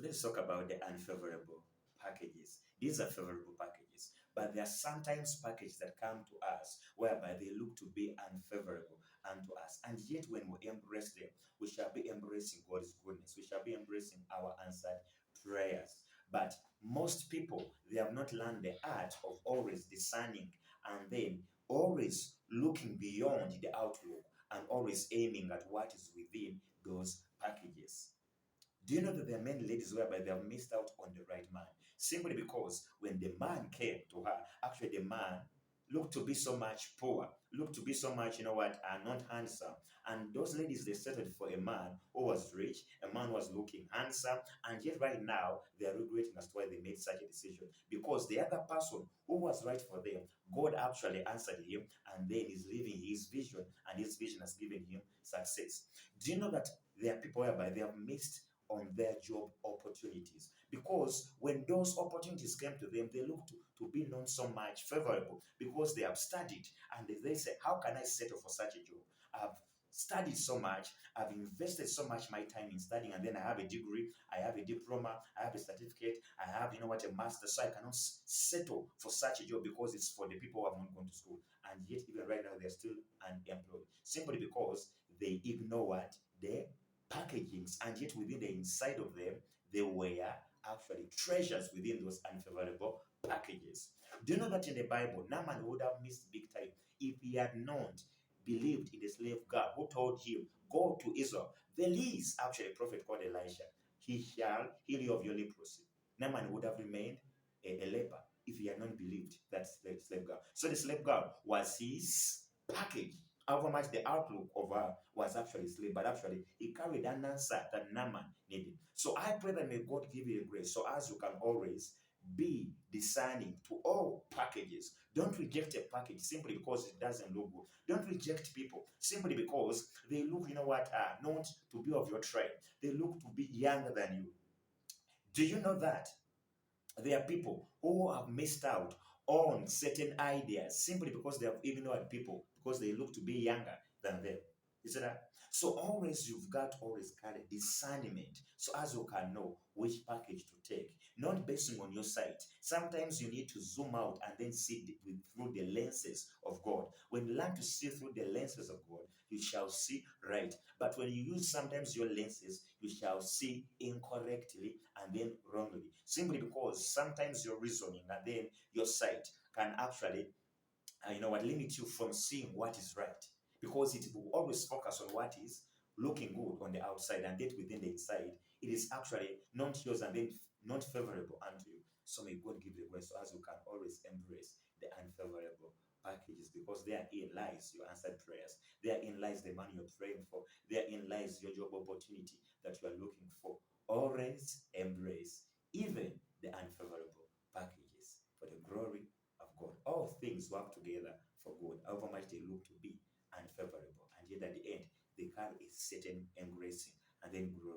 let's talk about the unfavorable packages. These are favorable packages, but there are sometimes packages that come to us whereby they look to be unfavorable unto us. And yet, when we embrace them, we shall be embracing God's goodness. We shall be embracing our answered prayers. But most people, they have not learned the art of always discerning and then always looking beyond the outlook and always aiming at what is within those packages. Do you know that there are many ladies whereby they have missed out on the right man simply because when the man came to her, actually the man looked to be so much poor, looked to be so much, not handsome. And those ladies, they settled for a man who was rich, a man who was looking handsome, and yet right now they are regretting as to why they made such a decision. Because the other person who was right for them, God actually answered him, and then is living his vision, and his vision has given him success. Do you know that there are people whereby they have missed on their job opportunities, because when those opportunities came to them, they looked to be not so much favorable because they have studied and they say, how can I settle for such a job? I've studied so much, I've invested so much my time in studying, and then I have a degree, I have a diploma, I have a certificate, I have a master, so I cannot settle for such a job because it's for the people who have not gone to school. And yet even right now they're still unemployed simply because they ignore what the packagings, and yet within the inside of them, there were actually treasures within those unfavorable packages. Do you know that in the Bible, Naaman would have missed big time if he had not believed in the slave girl who told him, go to Israel. There is actually a prophet called Elisha. He shall heal you of your leprosy. Naaman would have remained a leper if he had not believed that slave girl. So the slave girl was his package. However much the outlook of her was actually slave, but actually he carried an answer that Naaman needed. So I pray that may God give you a grace so as you can always be discerning to all packages. Don't reject a package simply because it doesn't look good. Don't reject people simply because they look, not to be of your tribe. They look to be younger than you. Do you know that there are people who have missed out on certain ideas simply because they have ignored people because they look to be younger than them? Is that? So always you've got to always kind of discernment so as you can know which package to take, not basing on your sight. Sometimes you need to zoom out and then see through the lenses of God. When you learn to see through the lenses of God, you shall see right. But when you use sometimes your lenses, you shall see incorrectly and then wrongly. Simply because sometimes your reasoning and then your sight can actually, limit you from seeing what is right. Because it will always focus on what is looking good on the outside, and yet within the inside, it is actually not yours and then not favorable unto you. So may God give you grace so as you can always embrace the unfavorable packages, because therein lies your answered prayers. Therein lies the money you're praying for. Therein lies your job opportunity that you are looking for. Always embrace even the unfavorable packages for the glory of God. All things work together for good, however much they look to be unfavorable. And yet at the end, they carry a certain embracing and then glory